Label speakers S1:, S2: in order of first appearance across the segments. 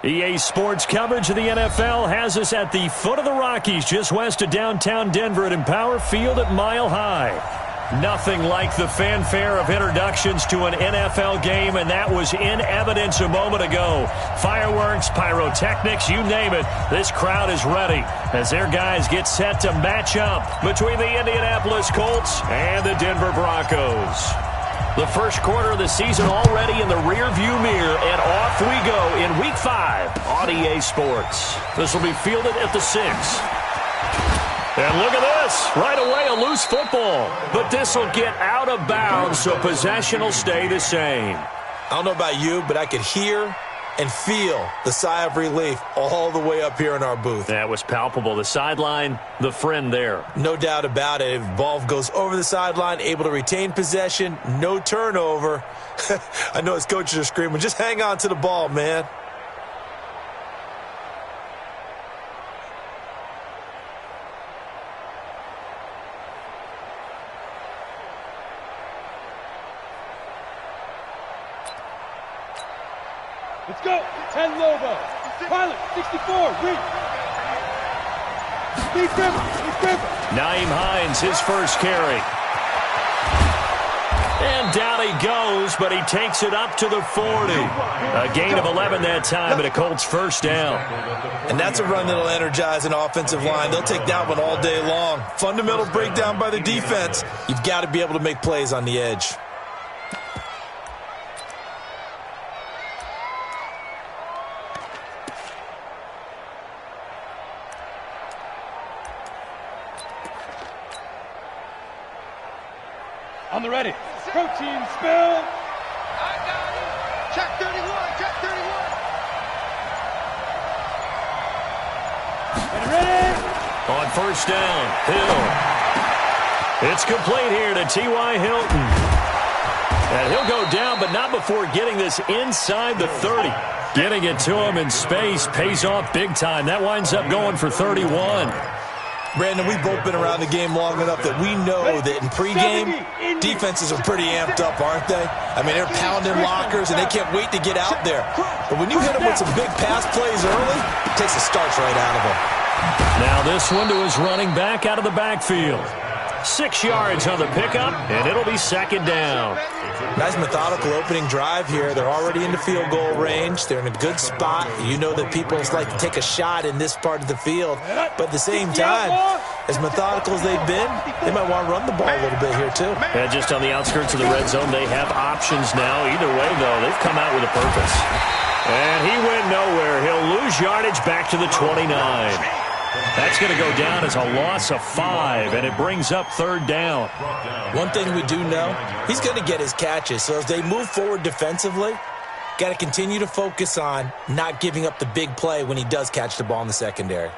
S1: EA Sports coverage of the NFL has us at the foot of the Rockies, just west of downtown Denver at Empower Field at Mile High. Nothing like the fanfare of introductions to an NFL game, and that was in evidence a moment ago. Fireworks, pyrotechnics, you name it, this crowd is ready as their guys get set to match up between the Indianapolis Colts and the Denver Broncos. The first quarter of the season already in the rearview mirror, and off we go in Week 5 on EA Sports. This will be fielded at the 6. And look at this. Right away, a loose football. But this will get out of bounds, so possession will stay the same.
S2: I don't know about you, but I could hear and feel the sigh of relief all the way up here in our booth.
S1: That was palpable. The sideline, the friend there.
S2: No doubt about it. If the ball goes over the sideline, able to retain possession, no turnover. I know his coaches are screaming, just hang on to the ball, man.
S3: Let's go. 10 Lobo. Pilot, 64. Reach. Steve Griffin.
S1: Naeem Hines, his first carry. And down he goes, but he takes it up to the 40. A gain of 11 that time, and a Colts first down.
S2: And that's a run that'll energize an offensive line. They'll take that one all day long. Fundamental breakdown by the defense. You've got to be able to make plays on the edge.
S3: On the ready. Protein spill.
S4: I got it. Check 31. Check 31.
S3: And ready.
S1: On first down, Hill. It's complete here to T.Y. Hilton. And he'll go down, but not before getting this inside the 30. Getting it to him in space pays off big time. That winds up going for 31.
S2: Brandon, we've both been around the game long enough that we know that in pregame, defenses are pretty amped up, aren't they? I mean, they're pounding lockers, and they can't wait to get out there. But when you hit them with some big pass plays early, it takes the starch right out of them.
S1: Now this one to his running back out of the backfield. 6 yards on the pickup, and it'll be second down.
S2: Nice methodical opening drive here. They're already into field goal range. They're in a good spot. You know that people like to take a shot in this part of the field. But at the same time, as methodical as they've been, they might want to run the ball a little bit here too.
S1: And just on the outskirts of the red zone, they have options now. Either way, though, they've come out with a purpose. And he went nowhere. He'll lose yardage back to the 29. That's going to go down as a loss of 5, and it brings up third down.
S2: One thing we do know, he's going to get his catches. So as they move forward defensively, got to continue to focus on not giving up the big play when he does catch the ball in the secondary.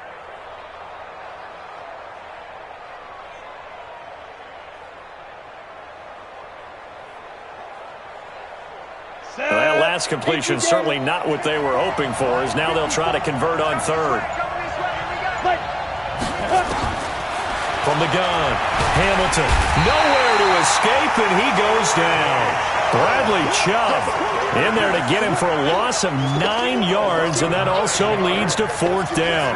S1: Well, that last completion certainly not what they were hoping for, as now they'll try to convert on third. From the gun, Hamilton, nowhere to escape, and he goes down. Bradley Chubb in there to get him for a loss of 9 yards, and that also leads to fourth down.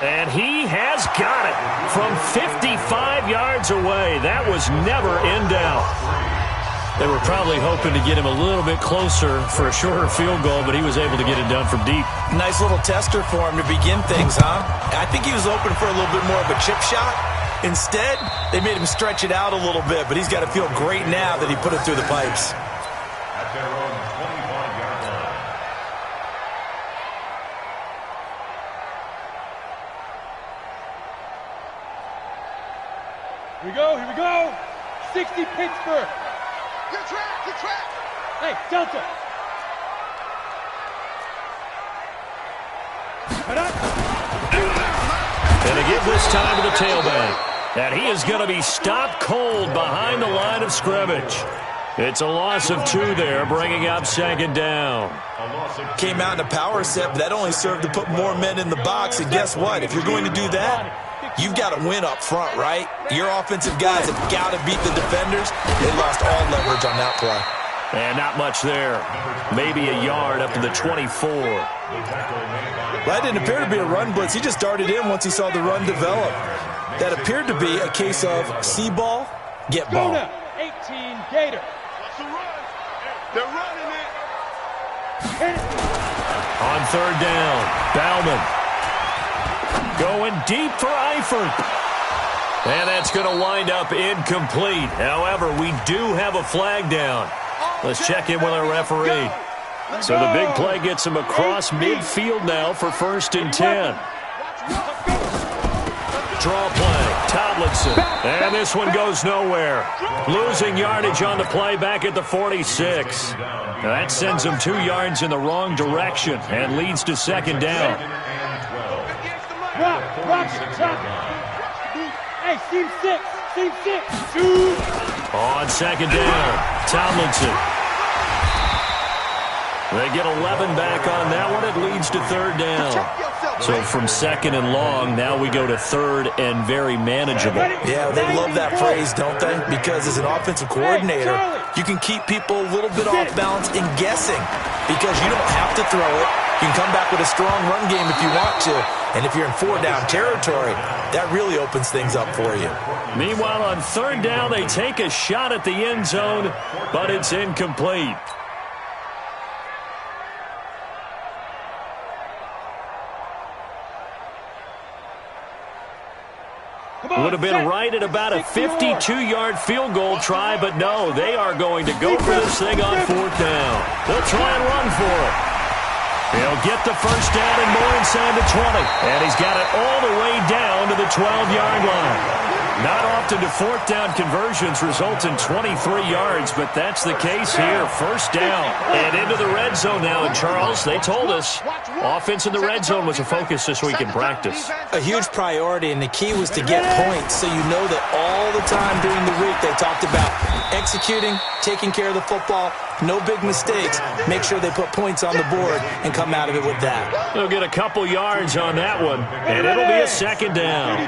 S1: And he has got it from 55 yards away. That was never in doubt. They were probably hoping to get him a little bit closer for a shorter field goal, but he was able to get it done from deep.
S2: Nice little tester for him to begin things, huh? I think he was open for a little bit more of a chip shot. Instead, they made him stretch it out a little bit, but he's got to feel great now that he put it through the pipes.
S3: Here we go. 60 Pittsburgh.
S4: Good track.
S3: Hey, Delta.
S1: And they give this time to the tailback. And he is going to be stopped cold behind the line of scrimmage. It's a loss of 2 there, bringing up second down.
S2: Came out in a power set, but that only served to put more men in the box. And guess what? If you're going to do that, you've got to win up front, right? Your offensive guys have got to beat the defenders. They lost all leverage on that play.
S1: And not much there. Maybe a yard up to the 24.
S2: That didn't appear to be a run blitz. He just darted in once he saw the run develop. That appeared to be a case of see ball, get ball.
S3: 18 Gator.
S4: That's a run. They're running it.
S1: On third down, Bauman. Going deep for Eifert. And that's going to wind up incomplete. However, we do have a flag down. Let's check in with our referee. So the big play gets him across midfield now for 1st and 10. Draw play, Tomlinson. And this one goes nowhere. Losing yardage on the play back at the 46. Now that sends him 2 yards in the wrong direction and leads to 2nd down.
S3: Rock, hey, seam 6, 2.
S1: On 2nd down, Tomlinson. They get 11 back on that one. It leads to 3rd down. So from 2nd and long, now we go to 3rd and very manageable.
S2: Yeah, they love that phrase, don't they? Because as an offensive coordinator, you can keep people a little bit off balance and guessing because you don't have to throw it. You can come back with a strong run game if you want to. And if you're in 4-down territory, that really opens things up for you.
S1: Meanwhile, on 3rd down, they take a shot at the end zone, but it's incomplete. Would have been right at about a 52-yard field goal try, but no, they are going to go for this thing on 4th down. They'll try and run for it. He'll get the 1st down and more inside the 20. And he's got it all the way down to the 12-yard line. Not often do 4th down conversions result in 23 yards, but that's the case here. 1st down and into the red zone now. And Charles, they told us offense in the red zone was a focus this week in practice.
S2: A huge priority, and the key was to get points. So you know that all the time during the week they talked about executing, taking care of the football, no big mistakes. Make sure they put points on the board and come out of it with that.
S1: They'll get a couple yards on that one, and it'll be a 2nd down.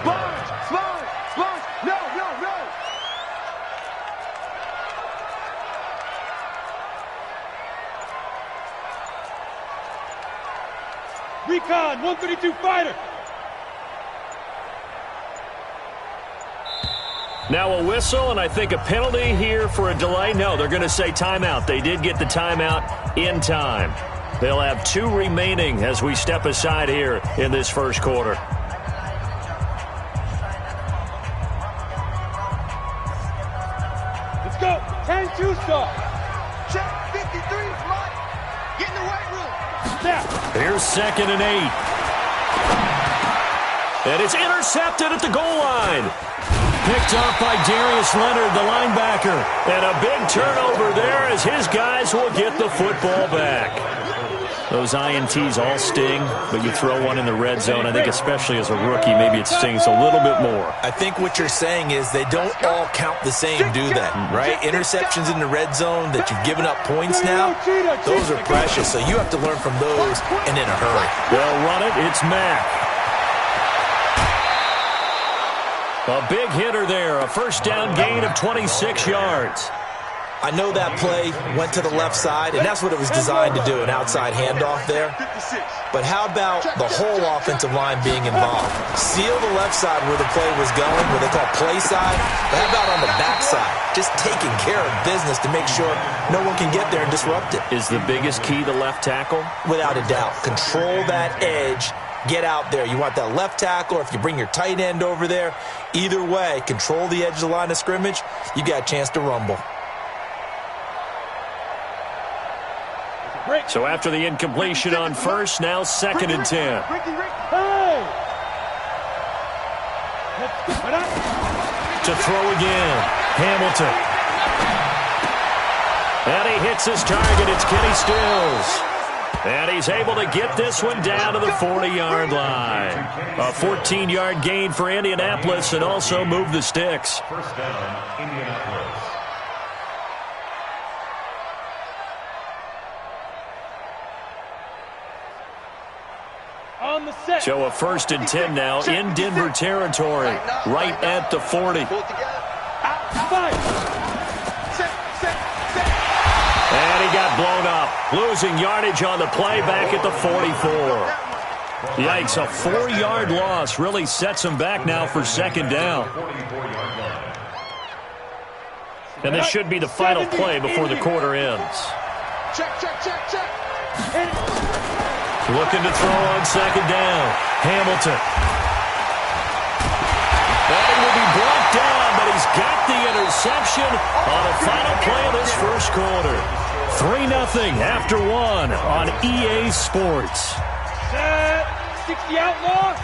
S4: No.
S3: Recon, 132 fighter.
S1: Now a whistle, and I think a penalty here for a delay. No, they're going to say timeout. They did get the timeout in time. They'll have 2 remaining as we step aside here in this 1st quarter.
S3: Let's go. 10-2 start.
S4: Check 53, Mike. Get in the weight room.
S3: Snap.
S1: Here's 2nd and 8. And it's intercepted at the goal line. Picked off by Darius Leonard, the linebacker. And a big turnover there as his guys will get the football back. Those INTs all sting, but you throw one in the red zone. I think especially as a rookie, maybe it stings a little bit more.
S2: I think what you're saying is they don't all count the same, do they? Right? Interceptions in the red zone that you've given up points now, those are precious. So you have to learn from those and in a hurry.
S1: They'll run it. It's Mack. A big hitter there. A 1st down gain of 26 yards.
S2: I know that play went to the left side, and that's what it was designed to do, an outside handoff there. But how about the whole offensive line being involved? Seal the left side where the play was going, what they call play side. But how about on the back side? Just taking care of business to make sure no one can get there and disrupt it.
S1: Is the biggest key the left tackle?
S2: Without a doubt. Control that edge. Get out there. You want that left tackle, or if you bring your tight end over there, either way, control the edge of the line of scrimmage, you got a chance to rumble.
S1: So after the incompletion on 1st, now 2nd and 10. To throw again, Hamilton. And he hits his target. It's Kenny Stills. And he's able to get this one down to the 40-yard line. A 14-yard gain for Indianapolis and also move the sticks.
S5: 1st down, Indianapolis.
S3: On on the set.
S1: So a 1st and 10 now in Denver territory, right at the 40. And he got blown up, losing yardage on the play back at the 44. Yikes, a 4-yard loss really sets him back now for 2nd down. And this should be the final play before the quarter ends.
S4: Check.
S1: Looking to throw on 2nd down. Hamilton. And he will be brought down, but he's got the interception on the final play of this first quarter. 3-0 after 1 on EA Sports.
S3: 60 outlaw.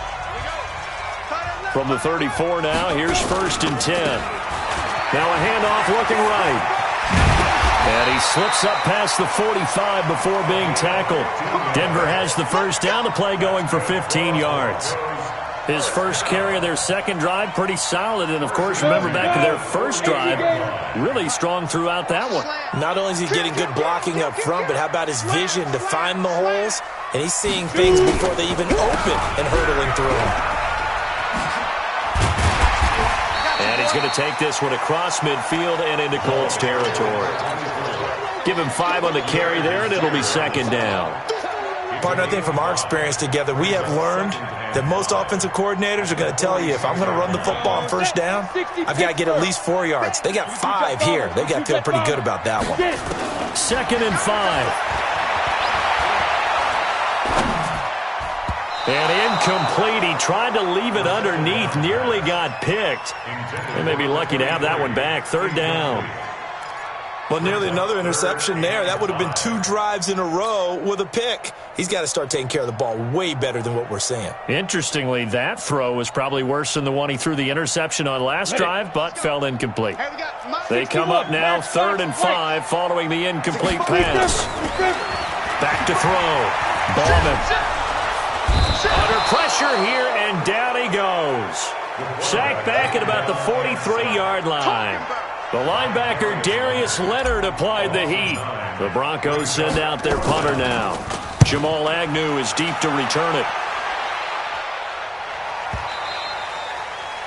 S1: From the 34 now, here's 1st and 10. Now a handoff looking right. And he slips up past the 45 before being tackled. Denver has the first down, the play going for 15 yards. His first carry of their second drive, pretty solid. And, of course, remember back to their first drive, really strong throughout that one.
S2: Not only is he getting good blocking up front, but how about his vision to find the holes? And he's seeing things before they even open and hurdling through them.
S1: And he's going to take this one across midfield and into Colts territory. Give him 5 on the carry there, and it'll be 2nd down.
S2: Partner, I think from our experience together, we have learned that most offensive coordinators are going to tell you, if I'm going to run the football on 1st down, I've got to get at least 4 yards. They got 5 here. They've got to feel pretty good about that one.
S1: 2nd and 5. And incomplete. He tried to leave it underneath, nearly got picked. They may be lucky to have that one back. 3rd down.
S2: Well, nearly another interception there. That would have been 2 drives in a row with a pick. He's got to start taking care of the ball way better than what we're seeing.
S1: Interestingly, that throw was probably worse than the one he threw the interception on last drive, but fell incomplete. They come up now 3rd and 5 following the incomplete pass. Back to throw. Bowman. Under pressure here, and down he goes. Sacked back at about the 43-yard line. The linebacker, Darius Leonard, applied the heat. The Broncos send out their punter now. Jamal Agnew is deep to return it.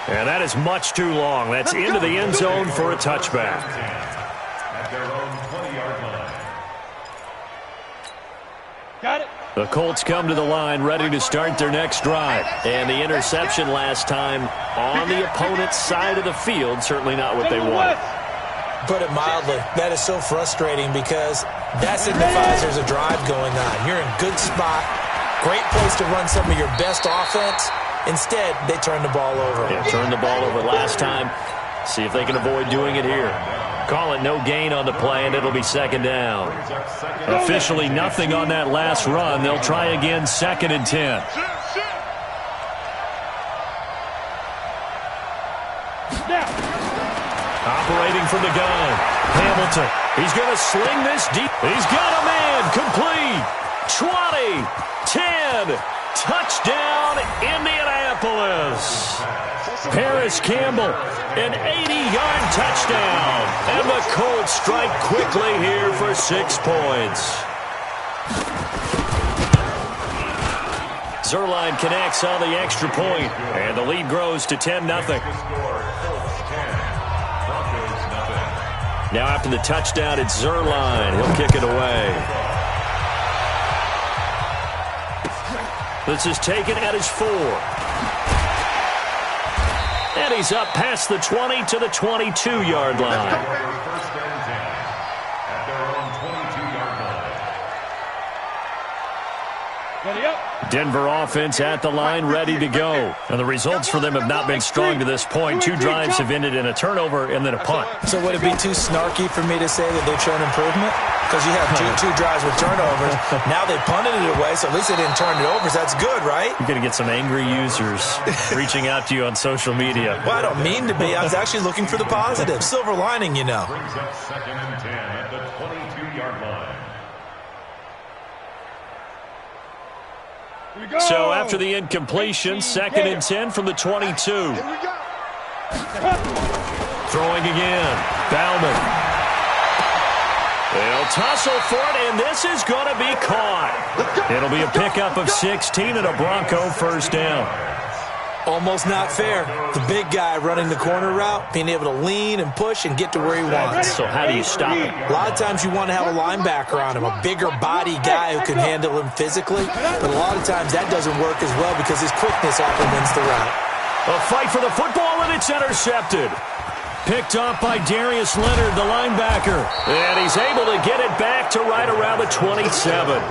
S1: And that is much too long. That's into the end zone for a touchback.
S5: At their own 20-yard line.
S3: Got it.
S1: The Colts come to the line ready to start their next drive. And the interception last time on the opponent's side of the field, certainly not what they wanted.
S2: Put it mildly, that is so frustrating because that signifies there's a drive going on. You're in good spot, great place to run some of your best offense. Instead, they turn the ball over.
S1: Yeah, turned the ball over last time. See if they can avoid doing it here. Call it no gain on the play, and it'll be 2nd down. Officially nothing on that last run. They'll try again 2nd and 10. Operating from the gun. Hamilton. He's going to sling this deep. He's got a man. Complete. 20. 10. Touchdown, Indianapolis. Paris Campbell, an 80-yard touchdown. And the Colts strike quickly here for 6 points. Zerline connects on the extra point, and the lead grows to 10-0. Now after the touchdown, it's Zerline. He'll kick it away. This is taken at his 4. And he's up past the 20 to the 22-yard line.
S3: Ready up.
S1: Denver offense at the line, ready to go. And the results for them have not been strong to this point. 2 drives have ended in a turnover and then a punt.
S2: So would it be too snarky for me to say that they've shown improvement? Because you have two drives with turnovers. Now they punted it away, so at least they didn't turn it over. So that's good, right?
S1: You're going to get some angry users reaching out to you on social media.
S2: Well, I don't mean to be. I was actually looking for the positive. Silver lining, you know.
S5: Brings up 2nd and 10 at the 22-yard line.
S1: So after the incompletion, 2nd and 10 from the 22. Throwing again. Bauman. They'll They'll tussle for it, and this is going to be caught. It'll be a pickup of 16 and a Bronco first down.
S2: Almost not fair. The big guy running the corner route, being able to lean and push and get to where he wants.
S1: So how do you stop him?
S2: A lot of times you want to have a linebacker on him, a bigger body guy who can handle him physically. But a lot of times that doesn't work as well because his quickness often wins the route.
S1: A fight for the football, and it's intercepted. Picked off by Darius Leonard, the linebacker. And he's able to get it back to right around the 27.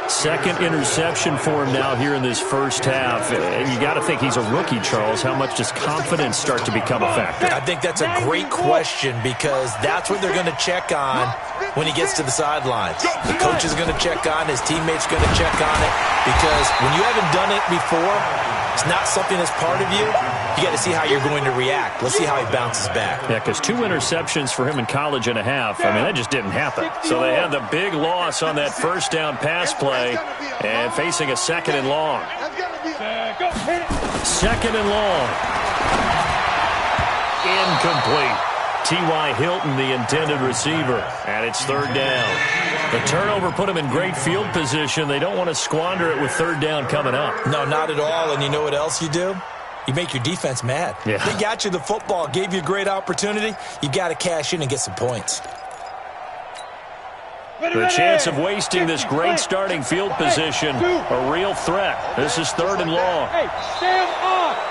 S1: Second interception for him now here in this first half. And you got to think he's a rookie, Charles. How much does confidence start to become a factor?
S2: I think that's a great question because that's what they're going to check on when he gets to the sidelines. The coach is going to check on, his teammates going to check on it because when you haven't done it before, it's not something that's part of you. You got to see how you're going to react. Let's see how he bounces back.
S1: Yeah, because 2 interceptions for him in college and a half. I mean, that just didn't happen. So they had the big loss on that first down pass play and facing a second and long. Second and long. Incomplete. T.Y. Hilton, the intended receiver, and it's third down. The turnover put him in great field position. They don't want to squander it with third down coming up.
S2: No, not at all. And you know what else you do? You make your defense mad.
S1: Yeah.
S2: They got you the football, gave you a great opportunity. You got to cash in and get some points.
S1: The chance of wasting this great starting field position, a real threat. This is third and long.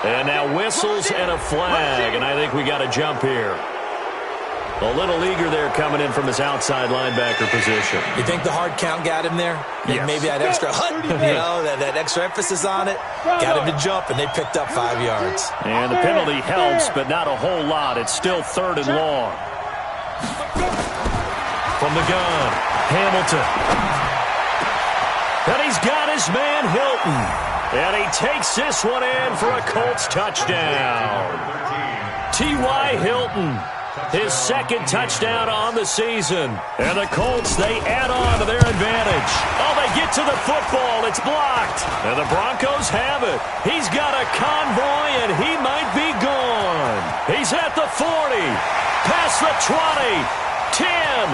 S1: And now whistles and a flag, and I think we got a jump here. A little eager there coming in from his outside linebacker position.
S2: You think the hard count got him there?
S1: Yes.
S2: Maybe that extra that extra emphasis on it got him to jump, and they picked up 5 yards.
S1: And the penalty helps, but not a whole lot. It's still third and long. From the gun, Hamilton. And he's got his man Hilton. And he takes this one in for a Colts touchdown. T.Y. Hilton. His second touchdown on the season. And the Colts, they add on to their advantage. Oh, they get to the football. It's blocked. And the Broncos have it. He's got a convoy, and he might be gone. He's at the 40, past the 20, 10,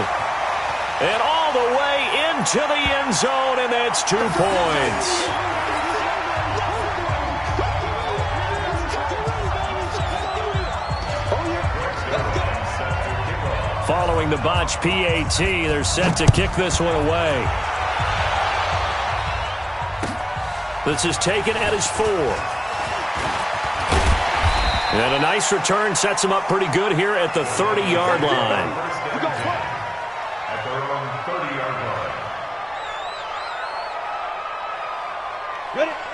S1: and all the way into the end zone, and that's 2 points. Following the botch PAT, they're set to kick this one away. This is taken at his 4. And a nice return sets him up pretty good here at the 30-yard line.
S5: At their own 30-yard line.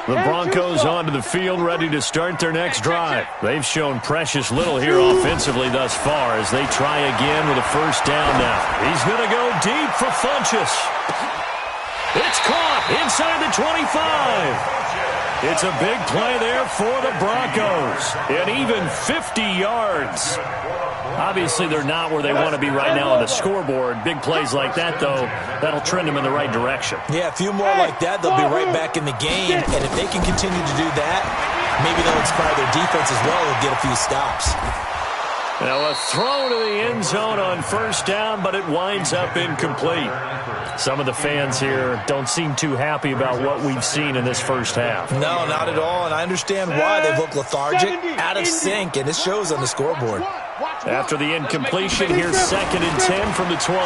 S1: The Broncos onto the field, ready to start their next drive. They've shown precious little here offensively thus far as they try again with a first down now. He's going to go deep for Funchess. It's caught inside the 25. It's a big play there for the Broncos. And even 50 yards. Obviously, they're not where they want to be right now on the scoreboard. Big plays like that, though, that'll trend them in the right direction.
S2: Yeah, a few more like that, they'll be right back in the game. And if they can continue to do that, maybe they'll inspire their defense as well and get a few stops.
S1: Now a throw to the end zone on first down, but it winds up incomplete. Some of the fans here don't seem too happy about what we've seen in this first half.
S2: No, not at all, and I understand why. They look lethargic, out of sync, and it shows on the scoreboard.
S1: After the incompletion, here's 2nd and 10 from the 20.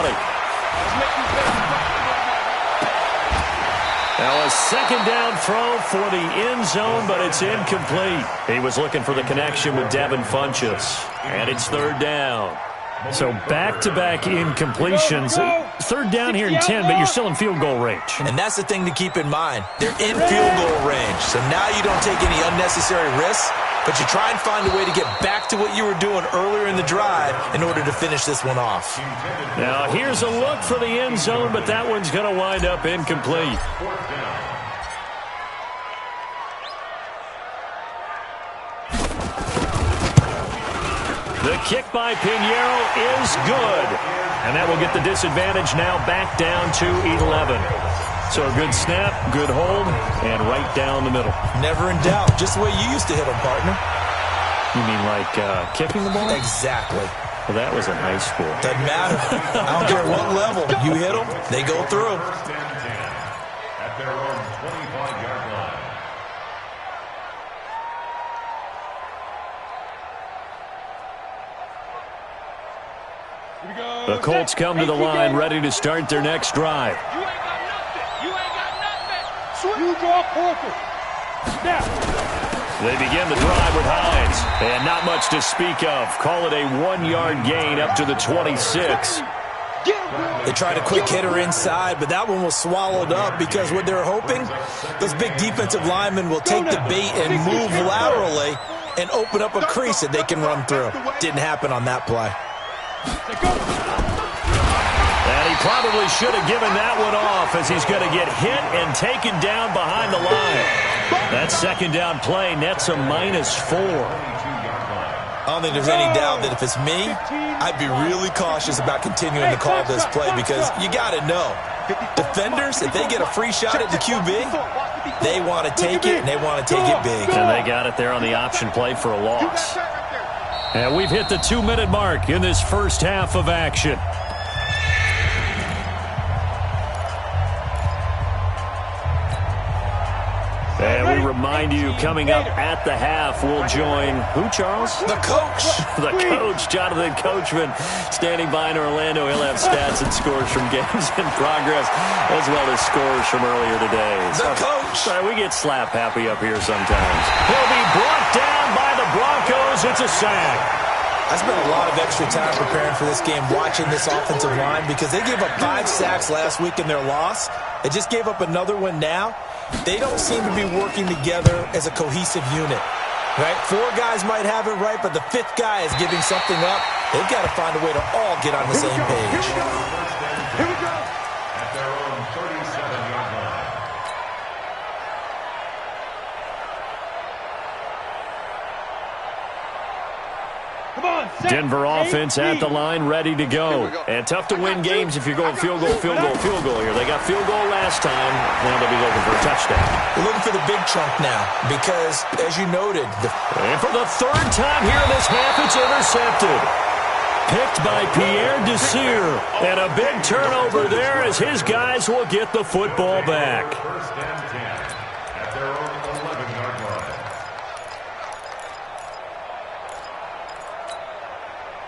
S1: Now a second down throw for the end zone, but it's incomplete. He was looking for the connection with Devin Funchess, and it's third down. So back-to-back incompletions. Third down here in 10, but you're still in field goal range.
S2: And that's the thing to keep in mind. They're in field goal range, so now you don't take any unnecessary risks, but you try and find a way to get back to what you were doing earlier in the drive in order to finish this one off.
S1: Now here's a look for the end zone, but that one's going to wind up incomplete. The kick by Pinheiro is good. And that will get the disadvantage now back down to 11. So a good snap, good hold, and right down the middle.
S2: Never in doubt. Just the way you used to hit them, partner.
S1: You mean like kicking the ball?
S2: Exactly.
S1: Well, that was in high school.
S2: Doesn't matter. I don't care what level. You hit them, they go through.
S5: At their own 25-yard line.
S1: The Colts come to the line ready to start their next drive.
S4: You ain't got nothing. You ain't got nothing.
S3: You draw quarter. Snap.
S1: They begin the drive with Hines. And not much to speak of. Call it a 1-yard gain up to the 26.
S2: They tried a quick hitter inside, but that one was swallowed up because what they're hoping, those big defensive linemen will take the bait and move laterally and open up a crease that they can run through. Didn't happen on that play.
S1: And he probably should have given that one off as he's going to get hit and taken down behind the line. That second down play nets a -4.
S2: I don't think there's any doubt that if it's me, I'd be really cautious about continuing to call this play because you got to know, defenders, if they get a free shot at the QB, they want to take it, and they want to take it big.
S1: And they got it there on the option play for a loss. And we've hit the 2-minute mark in this first half of action. And we remind you, coming up at the half, we'll join who, Charles?
S2: The coach.
S1: The coach, Jonathan Coachman, standing by in Orlando. He'll have stats and scores from games in progress, as well as scores from earlier today.
S2: The coach.
S1: Sorry, we get slap happy up here sometimes. He'll be brought down by the Broncos. It's a sack.
S2: I spent a lot of extra time preparing for this game, watching this offensive line, because they gave up 5 sacks last week in their loss. They just gave up another one now. They don't seem to be working together as a cohesive unit. Right? 4 guys might have it right, but the 5th guy is giving something up. They've got to find a way to all get on the same page.
S3: Here we go.
S5: At their own 37-yard line.
S3: Come on, set.
S1: Denver offense at the line, ready to go. And tough to win games if you're going field goal here. They got field goal last time. Now they'll be looking for a touchdown.
S2: We're looking for the big chunk now because, as you noted,
S1: And for the 3rd time here in this half, it's intercepted. Picked by Pierre Desir. And a big turnover there as his guys will get the football back.
S5: First and 10. At their own 11-yard line.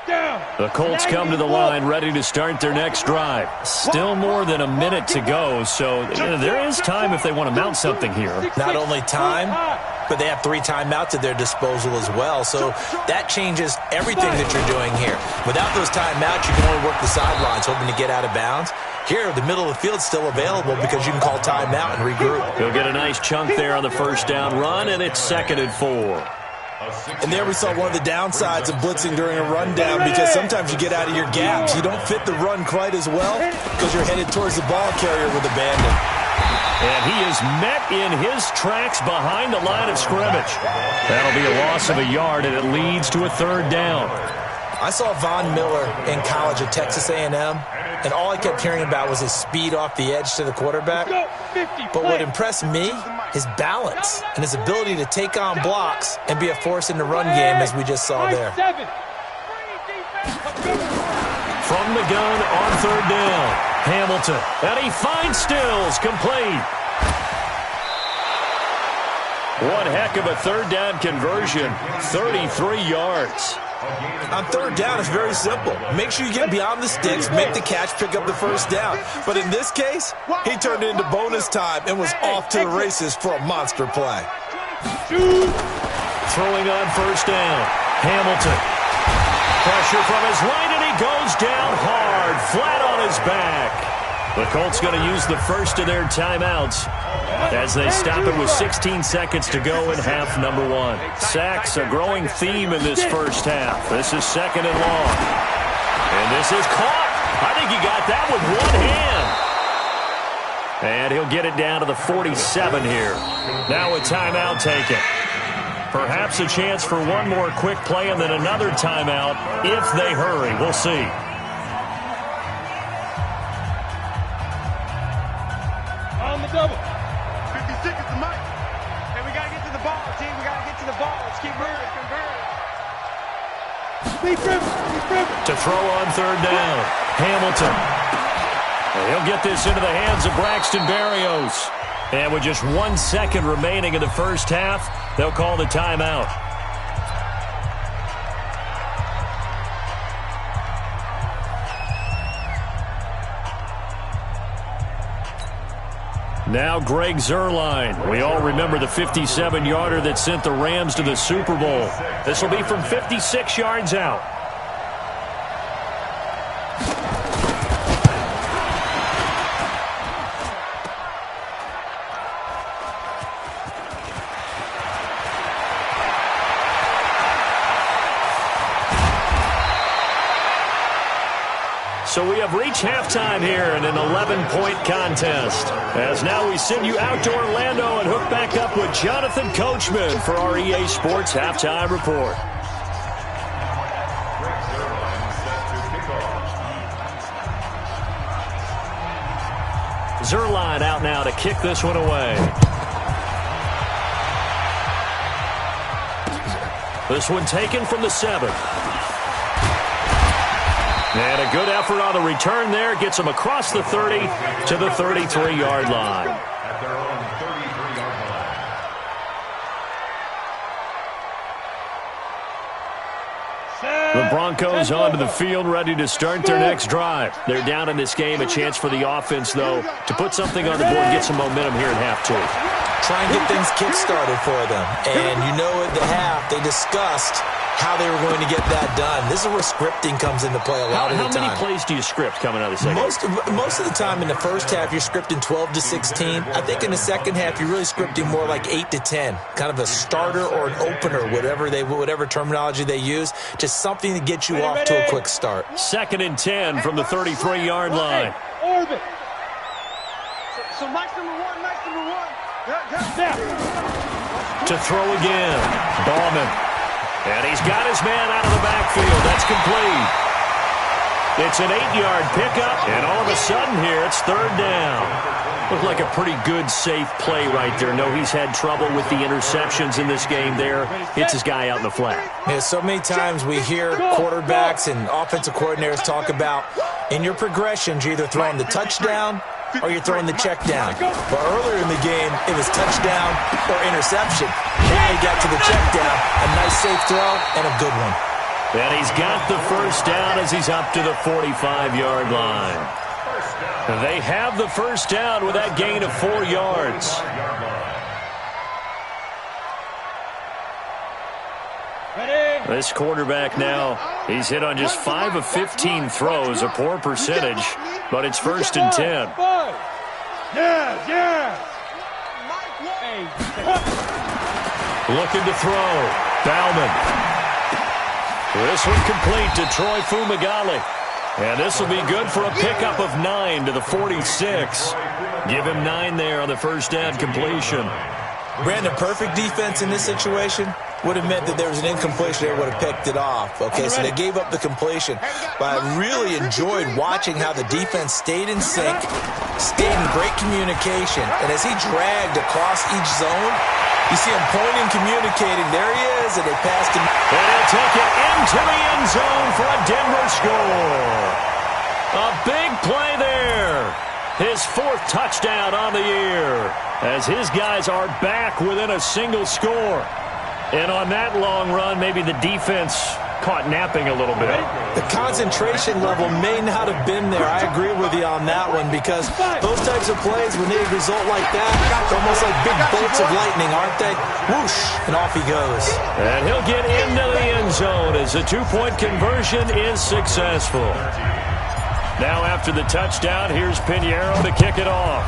S3: Down.
S1: The Colts come to the line ready to start their next drive. Still more than a minute to go, so there is time if they want to mount something here.
S2: not only time, but they have 3 timeouts at their disposal as well. So that changes everything that you're doing here. Without those timeouts, you can only work the sidelines, hoping to get out of bounds. Here, the middle of the field's still available because you can call timeout and regroup.
S1: He'll get a nice chunk there on the first down run, and it's 2nd and 4.
S2: And there we saw one of the downsides of blitzing during a rundown because sometimes you get out of your gaps. You don't fit the run quite as well because you're headed towards the ball carrier with abandon.
S1: And he is met in his tracks behind the line of scrimmage. That'll be a loss of a yard, and it leads to a 3rd down.
S2: I saw Von Miller in college at Texas A&M, and all I kept hearing about was his speed off the edge to the quarterback. But what impressed me, his balance and his ability to take on blocks and be a force in the run game, as we just saw there.
S1: From the gun on 3rd down, Hamilton. And he finds Stills, complete. One heck of a 3rd down conversion, 33 yards.
S2: On 3rd down, it's very simple. Make sure you get beyond the sticks, make the catch, pick up the first down. But in this case, he turned it into bonus time and was off to the races for a monster play.
S1: Throwing on 1st down, Hamilton. Pressure from his right, and he goes down hard, flat on his back. The Colts going to use the first of their timeouts as they stop it with 16 seconds to go in half number 1. Sacks, a growing theme in this first half. This is 2nd and long. And this is caught. I think he got that with one hand. And he'll get it down to the 47 here. Now a timeout taken. Perhaps a chance for one more quick play and then another timeout if they hurry. We'll see.
S3: On the double.
S4: 50 seconds to Mike. Hey, we got to get to the ball, team. We got to get to the ball. Let's keep moving. Convert.
S3: Speed driven.
S1: To throw on third down. Hamilton. And he'll get this into the hands of Braxton Berrios. And with just 1 second remaining in the first half, they'll call the timeout. Now Greg Zuerlein. We all remember the 57-yarder that sent the Rams to the Super Bowl. This will be from 56 yards out. So we have reached halftime here in an 11-point contest. As now we send you out to Orlando and hook back up with Jonathan Coachman for our EA Sports Halftime Report. Zuerlein out now to kick this one away. This one taken from the 7. And a good effort on the return there. Gets him across the 30 to the 33-yard line.
S5: At their own 33-yard line.
S1: The Broncos onto the field, ready to start their next drive. They're down in this game. A chance for the offense, though, to put something on the board and get some momentum here in half two.
S2: Try and get things kick-started for them. And you know at the half, they discussed how they were going to get that done. This is where scripting comes into play a lot of the time.
S1: How many plays do you script coming out of the second?
S2: Most of the time in the first half, you're scripting 12 to 16. I think in the second half, you're really scripting more like 8 to 10. Kind of a starter or an opener, whatever terminology they use. Just something to get you off to a quick start.
S1: 2nd and 10 from the 33-yard line.
S3: Orbit.
S4: So Mike's number one.
S1: To throw again. Ballman. And he's got his man out of the backfield. That's complete. It's an 8-yard pickup, and all of a sudden here, it's 3rd down. Looked like a pretty good, safe play right there. No, he's had trouble with the interceptions in this game there. Hits his guy out in the flat.
S2: Yeah, so many times we hear quarterbacks and offensive coordinators talk about, in your progressions, you're either throwing the touchdown or you're throwing the check down. But earlier in the game, it was touchdown or interception. Now he got to the check down. A nice safe throw and a good one.
S1: And he's got the first down as he's up to the 45-yard line. They have the first down with that gain of 4 yards. This quarterback now, he's hit on just 5 of 15 throws, a poor percentage, but it's 1st and 10. Looking to throw. Bauman. This one complete to Troy Fumagalli. And this will be good for a pickup of 9 to the 46. Give him 9 there on the first down completion.
S2: Brandon, perfect defense in this situation would have meant that there was an incompletion. They would have picked it off. Okay, so they gave up the completion. But I really enjoyed watching how the defense stayed in sync, stayed in great communication. And as he dragged across each zone, you see him pointing, communicating. There he is, and they passed him.
S1: And he'll take it into the end zone for a Denver score. A big play there. His 4th touchdown on the year, as his guys are back within a single score. And on that long run, maybe the defense caught napping a little bit.
S2: The concentration level may not have been there. I agree with you on that one, because those types of plays, when they result like that, they're almost like big bolts of lightning, aren't they? Whoosh, and off he goes.
S1: And he'll get into the end zone as the 2-point conversion is successful. Now after the touchdown, here's Pinheiro to kick it off.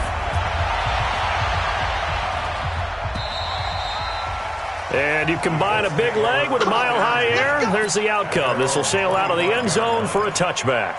S1: And you combine a big leg with a mile-high air, there's the outcome. This will sail out of the end zone for a touchback.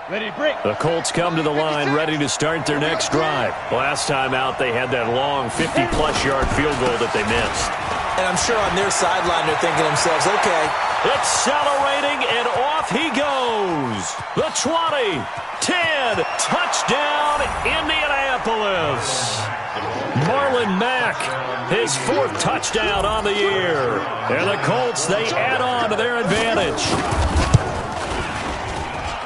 S3: Ready, break.
S1: The Colts come to the line ready to start their next drive. Last time out, they had that long 50-plus yard field goal that they missed.
S2: And I'm sure on their sideline they're thinking to themselves, okay.
S1: Accelerating, and off he goes. The 20, 10, touchdown, Indianapolis. Marlon Mack, his 4th touchdown on the year. And the Colts, they add on to their advantage.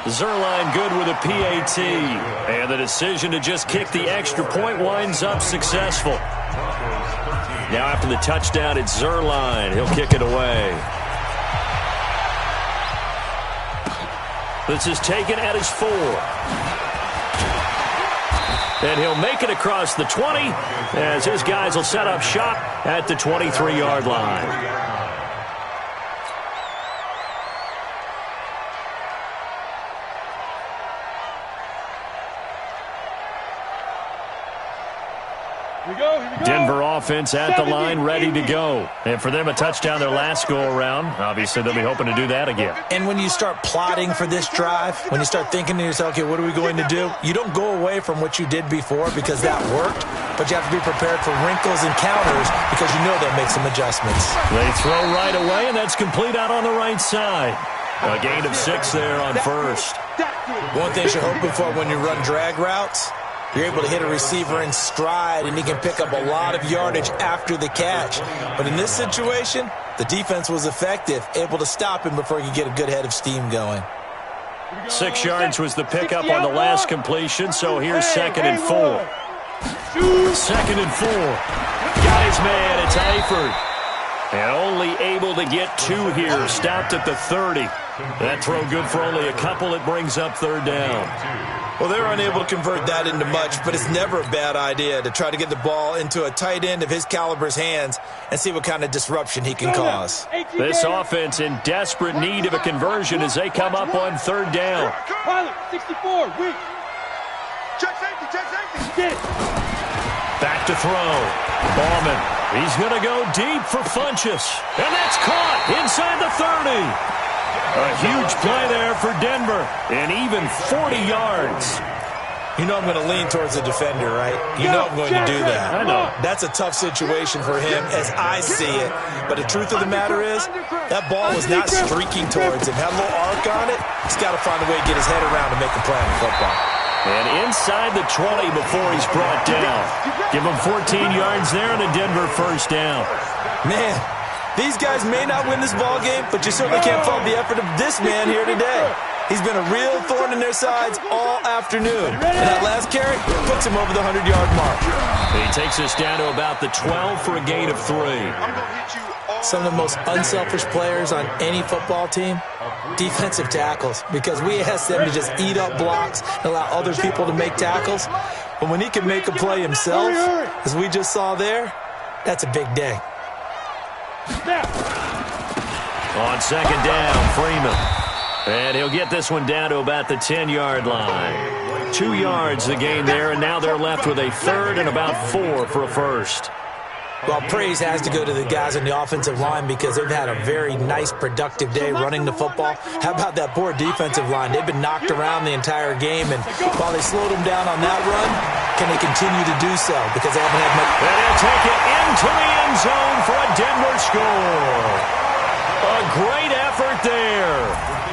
S1: Zerline good with a PAT. And the decision to just kick the extra point winds up successful. Now after the touchdown, it's Zerline. He'll kick it away. This is taken at his 4. And he'll make it across the 20 as his guys will set up shop at the 23-yard line. Denver offense at the line, ready to go. And for them, a touchdown their last go-around. Obviously, they'll be hoping to do that again.
S2: And when you start plotting for this drive, when you start thinking to yourself, okay, what are we going to do? You don't go away from what you did before because that worked, but you have to be prepared for wrinkles and counters because you know they'll make some adjustments.
S1: They throw right away, and that's complete out on the right side. A gain of 6 there on first.
S2: One thing you're hoping for when you run drag routes, you're able to hit a receiver in stride, and he can pick up a lot of yardage after the catch. But in this situation, the defense was effective, able to stop him before he could get a good head of steam going.
S1: 6 yards was the pickup on the last completion, so here's 2nd and 4. 2nd and 4. Got his man, it's Eifert. And only able to get 2 here, stopped at the 30. That throw good for only a couple. It brings up 3rd down.
S2: Well, they're unable to convert that into much, but it's never a bad idea to try to get the ball into a tight end of his caliber's hands and see what kind of disruption he can cause.
S1: This offense in desperate need of a conversion as they come up on 3rd down.
S3: Pilot, 64, weak.
S4: Check safety.
S1: Back to throw. Ballman, he's going to go deep for Funchess. And that's caught inside the 30. A huge play there for Denver, and even 40 yards.
S2: You know I'm going to lean towards the defender, right? You know I'm going to do that.
S1: I know.
S2: That's a tough situation for him as I see it. But the truth of the matter is, that ball was not streaking towards him. Had a little arc on it. He's got to find a way to get his head around to make a play on the football.
S1: And inside the 20 before he's brought down. Give him 14 yards there and a Denver 1st down.
S2: Man, these guys may not win this ball game, but you certainly can't fault the effort of this man here today. He's been a real thorn in their sides all afternoon. And that last carry puts him over the 100-yard mark.
S1: He takes us down to about the 12 for a gain of 3.
S2: Some of the most unselfish players on any football team, defensive tackles, because we ask them to just eat up blocks and allow other people to make tackles. But when he can make a play himself, as we just saw there, that's a big day.
S1: On 2nd down, Freeman. And he'll get this one down to about the 10-yard line. 2 yards the gain there, and now they're left with a 3rd and about 4 for a 1st.
S2: Well, praise has to go to the guys on the offensive line because they've had a very nice, productive day running the football. How about that poor defensive line? They've been knocked around the entire game, and while they slowed them down on that run, can they continue to do so? Because they haven't had much.
S1: And he'll take it into the end zone for a Denver score. A great effort there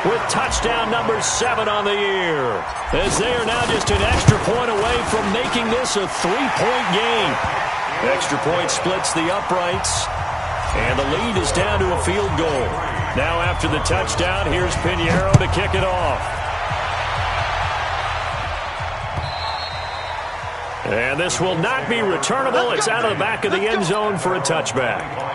S1: with touchdown number 7 on the year. As they are now just an extra point away from making this a 3-point game. Extra point splits the uprights, and the lead is down to a field goal. Now after the touchdown, here's Pinheiro to kick it off. And this will not be returnable. It's out of the back of the end zone for a touchback.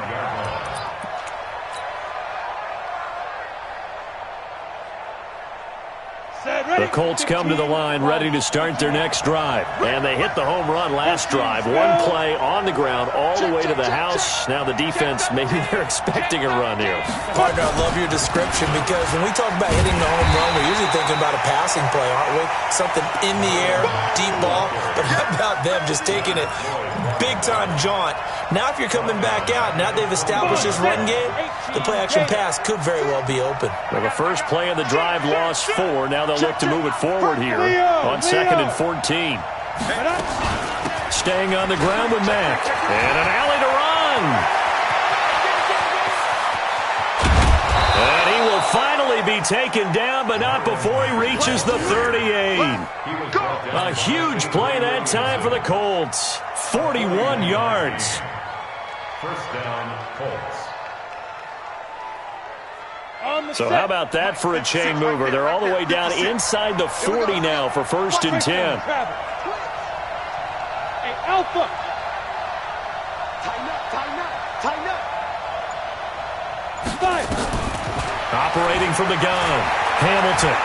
S1: The Colts come to the line ready to start their next drive. And they hit the home run last drive. 1 play on the ground all the way to the house. Now the defense, maybe they're expecting a run here.
S2: Partner, I love your description because when we talk about hitting the home run, we're usually thinking about a passing play, aren't we? Something in the air, deep ball. But how about them just taking it big-time jaunt? Now if you're coming back out, now they've established this run game, the play-action pass could very well be open.
S1: Well, the first play of the drive lost 4. Now they'll look to move it forward here on 2nd and 14. Staying on the ground with Mack. And an alley to run. And he will finally be taken down, but not before he reaches the 38. A huge play that time for the Colts. 41 yards.
S5: First down, Colts.
S1: So how about that for a chain mover? They're all the way down inside the 40 now for 1st and 10.
S3: Hey, Alpha. Tighten up, tighten up, tighten up. Five.
S1: Operating from the gun. Hamilton.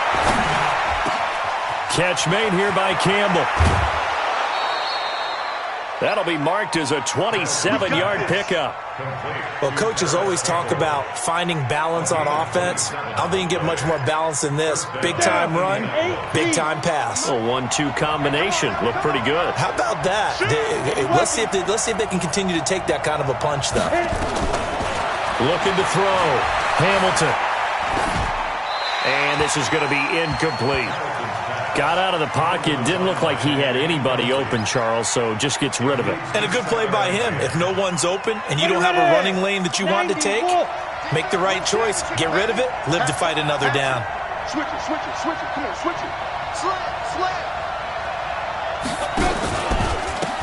S1: Catch made here by Campbell. That'll be marked as a 27-yard pickup.
S2: Well, coaches always talk about finding balance on offense. I don't think you get much more balance than this. Big-time run, big-time pass.
S1: A 1-2 combination. Looked pretty good.
S2: How about that? Let's see if they can continue to take that kind of a punch, though.
S1: Looking to throw. Hamilton. And this is going to be incomplete. Got out of the pocket. Didn't look like he had anybody open, Charles, so just gets rid of it.
S2: And a good play by him. If no one's open and you don't have a running lane that you want to take, make the right choice. Get rid of it. Live to fight another down.
S3: Switch it, switch it, switch it. Come on, switch it. Slam, slam.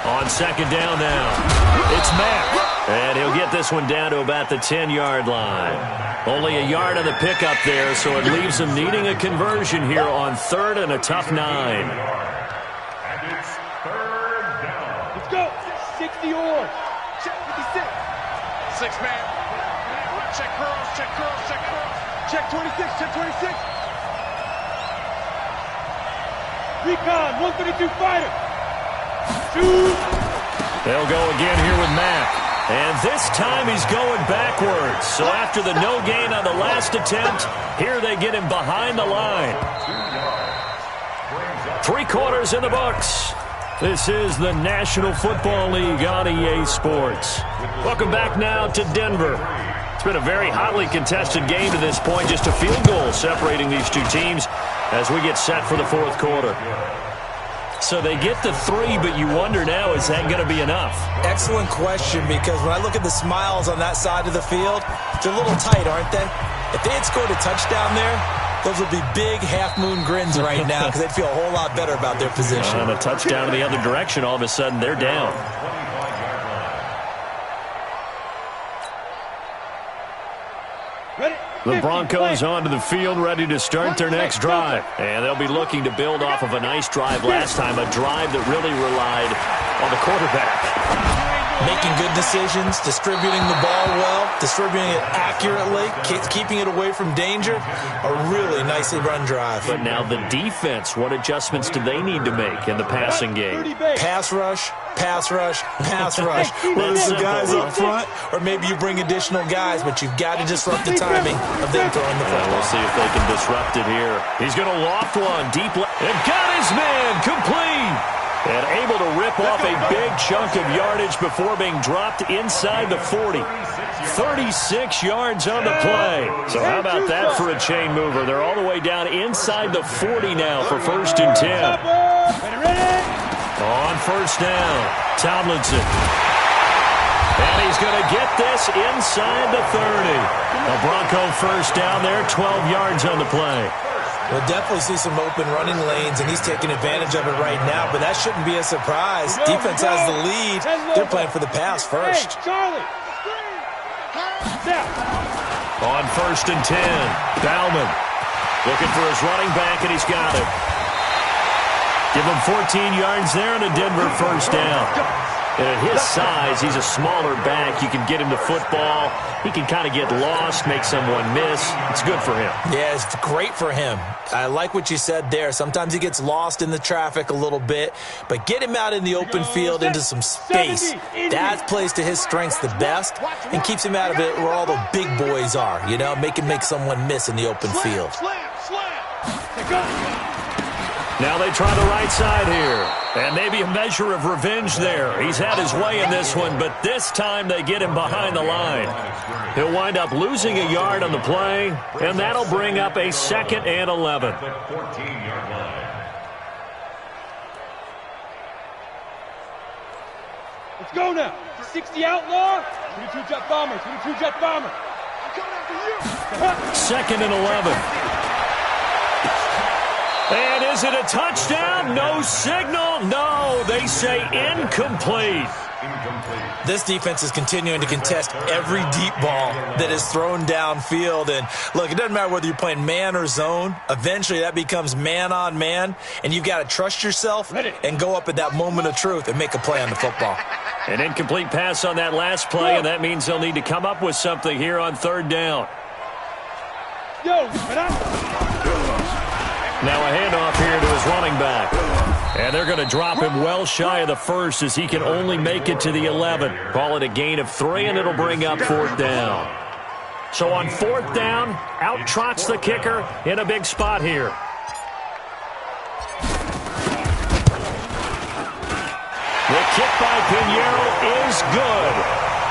S1: On 2nd down now. It's Mack. And he'll get this one down to about the 10-yard line. Only a yard on the pickup there, so it leaves him needing a conversion here on 3rd and a tough 9.
S5: And it's 3rd down.
S3: Let's go. 60 or.
S4: Check 56. 6 man. Check curls, check curls, check curls.
S3: Check 26, check 26. Recon, 132 fighter. Shoot.
S1: They'll go again here with Mack. And this time he's going backwards. So after the no gain on the last attempt, here they get him behind the line. 3 quarters in the books. This is the National Football League on EA Sports. Welcome back now to Denver. It's been a very hotly contested game to this point. Just a field goal separating these two teams as we get set for the 4th quarter. So they get the 3, but you wonder now, is that going to be enough?
S2: Excellent question, because when I look at the smiles on that side of the field, they're a little tight, aren't they? If they had scored a touchdown there, those would be big half-moon grins right now because they'd feel a whole lot better about their position.
S1: And a touchdown in the other direction, all of a sudden they're down. The Broncos onto the field, ready to start their next drive. And they'll be looking to build off of a nice drive last time, a drive that really relied on the quarterback.
S2: Making good decisions, distributing the ball well, distributing it accurately, keeping it away from danger. A really nicely run drive.
S1: But now the defense, what adjustments do they need to make in the passing game?
S2: Pass rush, pass rush, pass rush. Whether it's the guys up front or maybe you bring additional guys, but you've got to disrupt the timing of them throwing the football.
S1: We'll see if they can disrupt it here. He's going to loft one deep left. And got his man complete. And able to rip off a big chunk of yardage before being dropped inside the 40. 36 yards on the play. So how about that for a chain mover? They're all the way down inside the 40 now for 1st and 10. On 1st down, Tomlinson. And he's going to get this inside the 30. A Bronco 1st down there, 12 yards on the play.
S2: We'll definitely see some open running lanes, and he's taking advantage of it right now, but that shouldn't be a surprise. Defense has the lead. They're playing for the pass first.
S3: Charlie.
S1: On 1st and 10, Bauman looking for his running back, and he's got it. Give him 14 yards there and a Denver 1st down. And at his size, he's a smaller back. You can get him the football. He can kind of get lost, make someone miss. It's good for him. Yeah, it's great for him. I like what you said there. Sometimes he gets lost in the traffic a little bit, but get him out in the open field into some space. That plays to his strengths the best and keeps him out of it where all the big boys are, you know, make someone miss in the open field. Now they try the right side here. And maybe a measure of revenge there. He's had his way in this one, but this time they get him behind the line. He'll wind up losing a yard on the play, and that'll bring up a 2nd and 11.
S3: Let's go now. 60 outlaw. 22 jet bomber. 22 jet bomber. I'm coming after you.
S1: 2nd and 11. And is it a touchdown? No signal. No, they say incomplete.
S2: This defense is continuing to contest every deep ball that is thrown downfield. And, look, it doesn't matter whether you're playing man or zone. Eventually, that becomes man on man. And you've got to trust yourself and go up at that moment of truth and make a play on the football.
S1: An incomplete pass on that last play, and that means they'll need to come up with something here on third down. Now a handoff here to his running back. And they're going to drop him well shy of the first as he can only make it to the 11. Call it a gain of 3, and it'll bring up fourth down. So on fourth down, out trots the kicker in a big spot here. The kick by Pinheiro is good.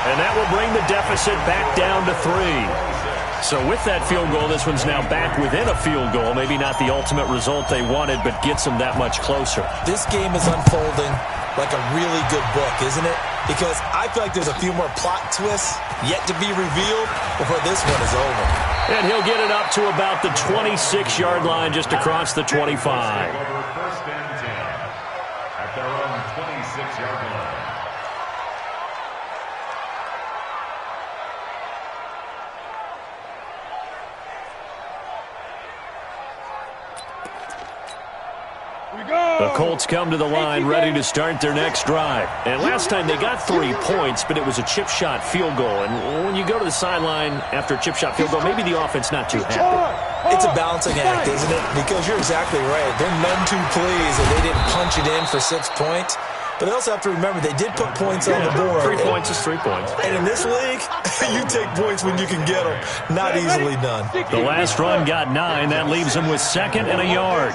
S1: And that will bring the deficit back down to 3. So with that field goal, this one's now back within a field goal. Maybe not the ultimate result they wanted, but gets them that much closer.
S2: This game is unfolding like a really good book, isn't it? Because I feel like there's a few more plot twists yet to be revealed before this one is over.
S1: And he'll get it up to about the 26-yard line, just across the 25.
S5: First and 10 at their own 26-yard line.
S1: The Colts come to the line ready to start their next drive. And last time they got 3 points, but it was a chip shot field goal. And when you go to the sideline after a chip shot field goal, maybe the offense not too happy.
S2: It's a balancing act, isn't it? Because you're exactly right. They're none too pleased that they didn't punch it in for 6 points. But they also have to remember they did put points on the board.
S1: 3 points is 3 points.
S2: And in this league, you take points when you can get them. Not easily done.
S1: The last run got 9. That leaves them with 2nd and a yard.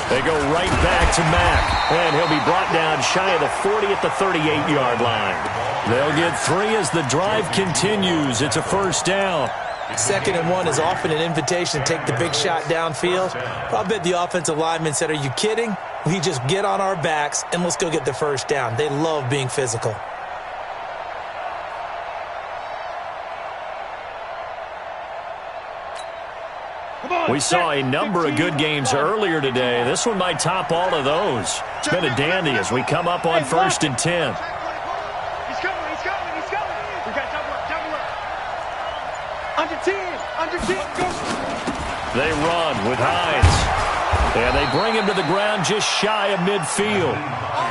S1: They go right back to Mack. And he'll be brought down shy of the 40 at the 38-yard line. They'll get 3 as the drive continues. It's a first down.
S2: 2nd and 1 is often an invitation to take the big shot downfield. I bet the offensive lineman said, are you kidding? We just get on our backs and let's go get the first down. They love being physical.
S1: We saw a number of good games earlier today. This one might top all of those. It's been a dandy as we come up on 1st and 10.
S3: He's coming. We got double up. Under 10, go.
S1: They run with Hines. And they bring him to the ground just shy of midfield.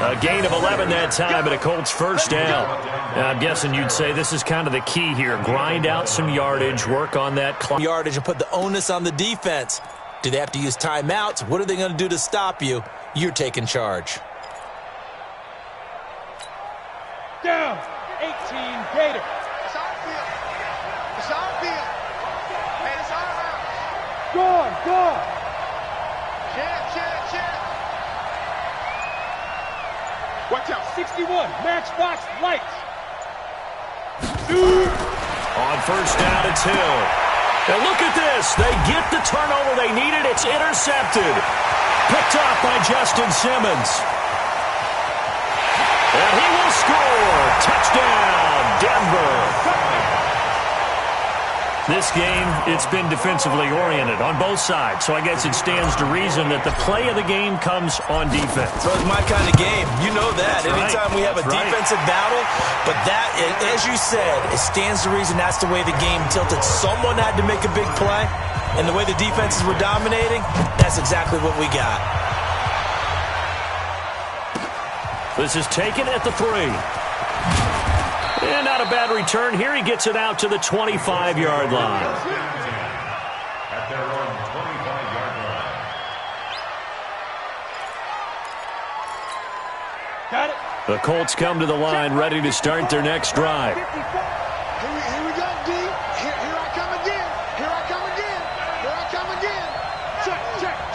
S1: A gain of 11 that time, and a Colts first down. I'm guessing you'd say this is kind of the key here. Grind out some yardage, work on that clock.
S2: Yardage and put the onus on the defense. Do they have to use timeouts? What are they going to do to stop you? You're taking charge.
S3: Down, 18, Gator.
S4: It's our field. It's our field. Hey, it's our house.
S3: Gone.
S4: Check. Watch out.
S3: 61, Matchbox Lights.
S1: On first down, it's Hill. And look at this. They get the turnover they needed. It's intercepted. Picked off by Justin Simmons. And he will score. Touchdown, Denver. This game, it's been defensively oriented on both sides, so I guess it stands to reason that the play of the game comes on defense.
S2: So it's my kind of game. You know that. Anytime we have a defensive battle, but that, as you said, it stands to reason that's the way the game tilted. Someone had to make a big play, and the way the defenses were dominating, that's exactly what we got.
S1: This is taken at the 3. And not a bad return here. He gets it out to the 25-yard line.
S5: At their own 25-yard line.
S3: Got it.
S1: The Colts come to the line ready to start their next drive.
S4: Here we go, D. Here I come again.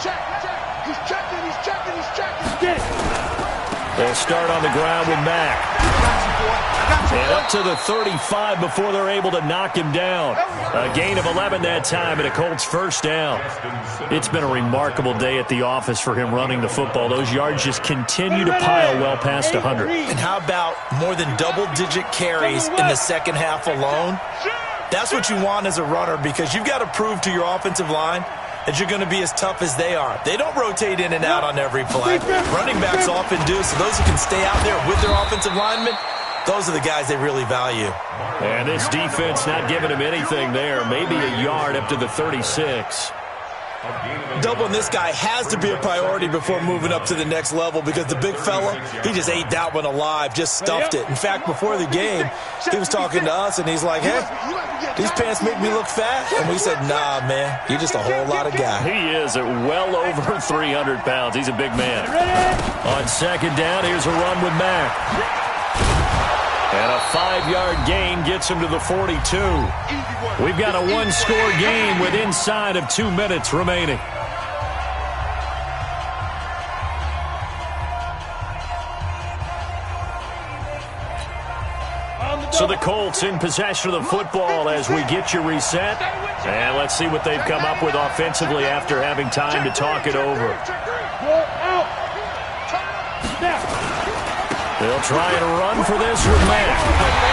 S4: Check. He's checking.
S3: Get it.
S1: They'll start on the ground with Mack. And up to the 35 before they're able to knock him down. A gain of 11 that time, and a Colts first down. It's been a remarkable day at the office for him running the football. Those yards just continue to pile well past 100.
S2: And how about more than double-digit carries in the second half alone? That's what you want as a runner, because you've got to prove to your offensive line is you're going to be as tough as they are. They don't rotate in and out on every play. Running backs often do, so those who can stay out there with their offensive linemen, those are the guys they really value.
S1: And this defense not giving him anything there. Maybe a yard up to the 36.
S2: Doubling this guy has to be a priority before moving up to the next level because the big fella, he just ate that one alive, just stuffed it. In fact, before the game, he was talking to us, and he's like, hey, these pants make me look fat. And we said, nah, man, you're just a whole lot of guy.
S1: He is at well over 300 pounds. He's a big man. On second down, here's a run with Mack. And a 5-yard gain gets him to the 42. We've got a one-score game with inside of 2 minutes remaining. So the Colts in possession of the football as we get you reset. And let's see what they've come up with offensively after having time to talk it over. They'll try and run for this with Mack.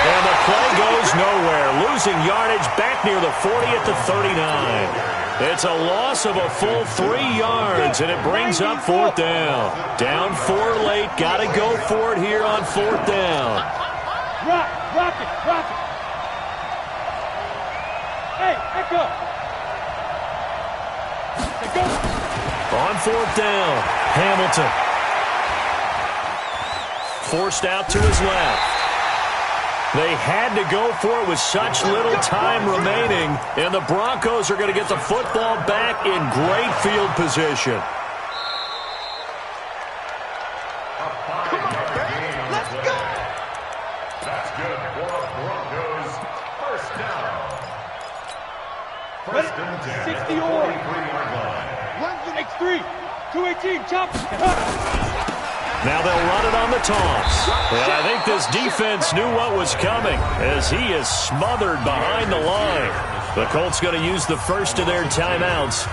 S1: And the play goes nowhere. Losing yardage back near the 40 at the 39. It's a loss of a full 3 yards, and it brings up fourth down. Down 4 late. Got to go for it here on fourth down.
S3: Rock it. Hey, echo.
S1: On fourth down, Hamilton. Forced out to his left. They had to go for it with such little time remaining, and the Broncos are going to get the football back in great field position.
S4: Let's go!
S5: That's good for the Broncos. First down. First and 10 at the 43-yard line.
S3: X3, 218, chop.
S1: Now they'll run it on the toss. And I think this defense knew what was coming as he is smothered behind the line. The Colts going to use the first of their timeouts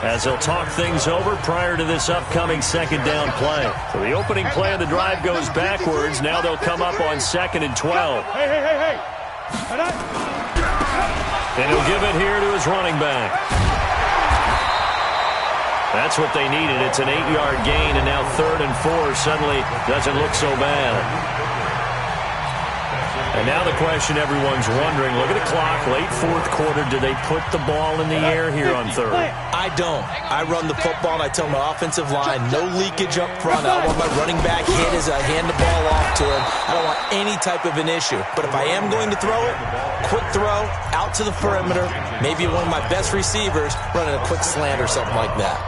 S1: as they'll talk things over prior to this upcoming second down play. So the opening play of the drive goes backwards. Now they'll come up on 2nd and 12.
S3: Hey.
S1: And he'll give it here to his running back. That's what they needed. It's an 8-yard gain, and now 3rd and 4 suddenly doesn't look so bad. And now the question everyone's wondering, look at the clock, late 4th quarter, do they put the ball in the air here on 3rd?
S2: I don't. I run the football, and I tell my offensive line, no leakage up front. I don't want my running back hit as I hand the ball off to him. I don't want any type of an issue. But if I am going to throw it, quick throw, out to the perimeter, maybe one of my best receivers running a quick slant or something like that.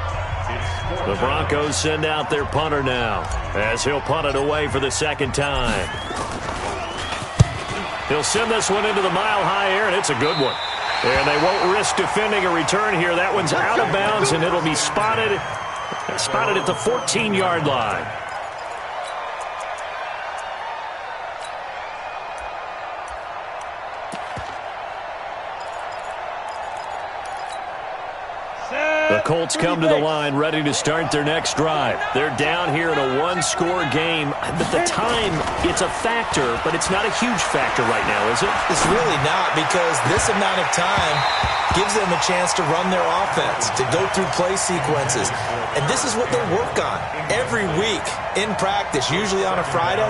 S1: The Broncos send out their punter now as he'll punt it away for the second time. He'll send this one into the mile-high air, and it's a good one. And they won't risk defending a return here. That one's out of bounds, and it'll be spotted at the 14-yard line. The Colts come to the line ready to start their next drive. They're down here in a one-score game. But the time, it's a factor, but it's not a huge factor right now, is it?
S2: It's really not, because this amount of time gives them a chance to run their offense, to go through play sequences. And this is what they work on every week in practice, usually on a Friday.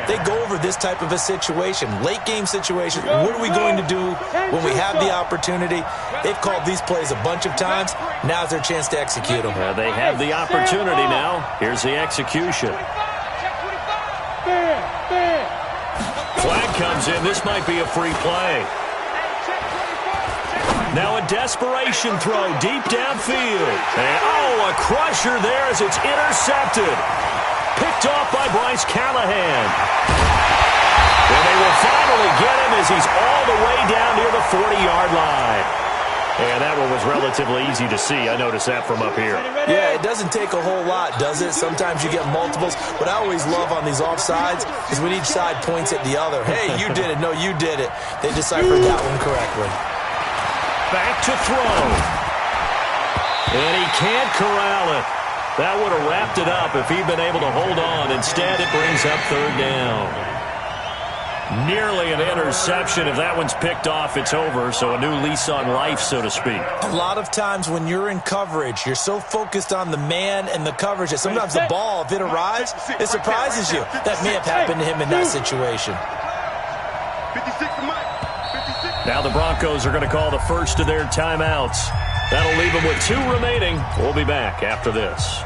S2: They go over this type of a situation, late game situation. What are we going to do when we have the opportunity? They've called these plays a bunch of times. Now's their chance to execute them.
S1: They have the opportunity now. Here's the execution. Flag comes in. This might be a free play. Now a desperation throw deep downfield. And, a crusher there as it's intercepted. Picked off by Bryce Callahan. And they will finally get him as he's all the way down near the 40-yard line. And that one was relatively easy to see. I noticed that from up here.
S2: Yeah, it doesn't take a whole lot, does it? Sometimes you get multiples. What I always love on these offsides is when each side points at the other. Hey, you did it. No, you did it. They deciphered that one correctly.
S1: Back to throw. And he can't corral it. That would have wrapped it up if he'd been able to hold on. Instead, it brings up third down. Nearly an interception. If that one's picked off, it's over. So a new lease on life, so to speak.
S2: A lot of times when you're in coverage, you're so focused on the man and the coverage that sometimes the ball, if it arrives, it surprises you. That may have happened to him in that situation.
S1: Now the Broncos are going to call the first of their timeouts. That'll leave them with 2 remaining. We'll be back after this.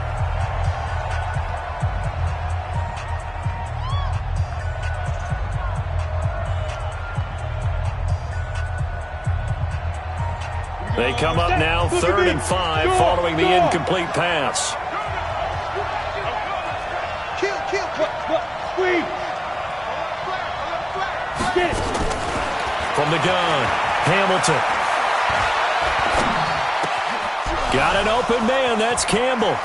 S1: They come up now 3rd and 5 following the incomplete pass. From the gun, Hamilton. Got an open man, that's Campbell.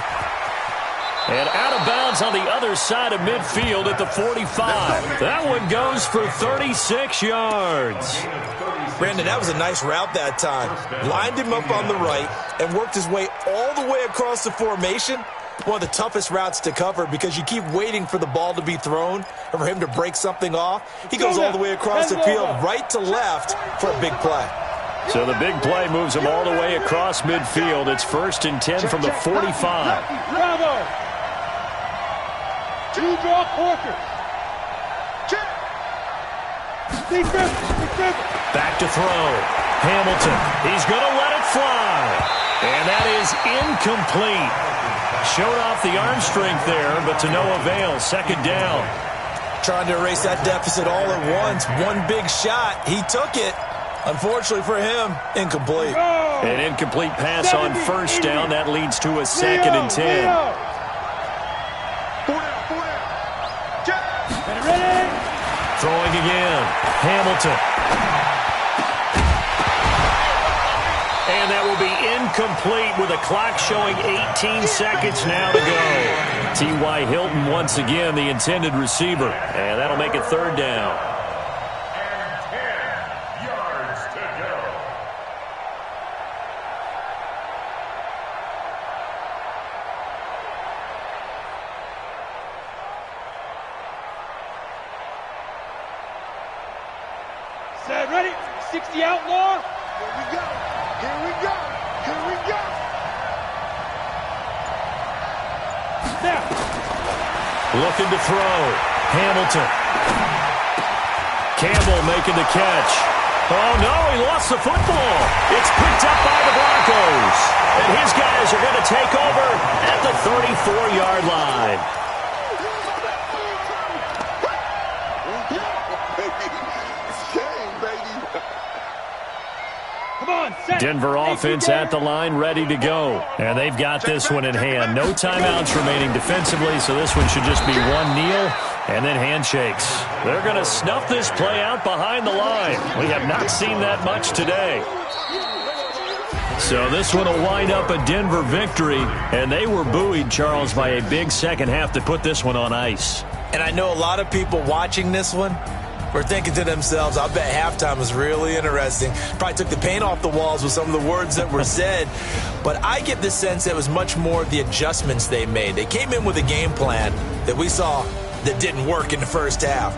S1: And out of bounds on the other side of midfield at the 45. That one goes for 36 yards.
S2: Brandon, that was a nice route that time. Lined him up on the right and worked his way all the way across the formation. One of the toughest routes to cover because you keep waiting for the ball to be thrown or for him to break something off. He goes all the way across the field, right to left for a big play.
S1: So the big play moves him all the way across midfield. It's 1st and 10 from the 45.
S3: Bravo. 2 draw quarters.
S1: Back to throw. Hamilton. He's going to let it fly. And that is incomplete. Showed off the arm strength there, but to no avail. 2nd down.
S2: Trying to erase that deficit all at once. One big shot. He took it. Unfortunately for him, incomplete.
S1: An incomplete pass on 1st down. That leads to a 2nd and 10. Throwing again. Hamilton. And that will be incomplete with a clock showing 18 seconds now to go. T.Y. Hilton once again the intended receiver. And that'll make it 3rd down.
S5: And 10 yards to go.
S3: Set, ready? 60 outlaw.
S4: Here we go. Here we go. Here we go.
S3: Now.
S1: Looking to throw. Hamilton. Campbell making the catch. Oh, no, he lost the football. It's picked up by the Broncos. And his guys are going to take over at the 34-yard line. Denver offense at the line, ready to go. And they've got this one in hand. No timeouts remaining defensively, so this one should just be one kneel and then handshakes. They're going to snuff this play out behind the line. We have not seen that much today. So this one will wind up a Denver victory, and they were buoyed, Charles, by a big second half to put this one on ice.
S2: And I know a lot of people watching this one were thinking to themselves, I bet halftime was really interesting. Probably took the paint off the walls with some of the words that were said. But I get the sense that it was much more the adjustments they made. They came in with a game plan that we saw that didn't work in the first half.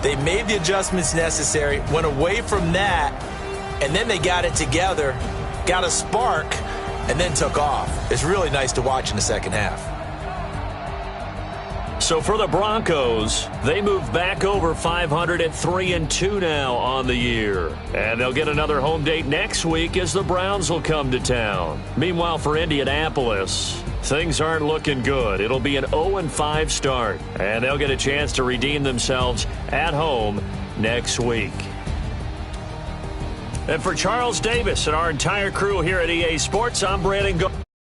S2: They made the adjustments necessary, went away from that, and then they got it together, got a spark, and then took off. It's really nice to watch in the second half.
S1: So for the Broncos, they move back over 500 at 3-2 now on the year. And they'll get another home date next week as the Browns will come to town. Meanwhile, for Indianapolis, things aren't looking good. It'll be an 0-5 start. And they'll get a chance to redeem themselves at home next week. And for Charles Davis and our entire crew here at EA Sports, I'm Brandon Go.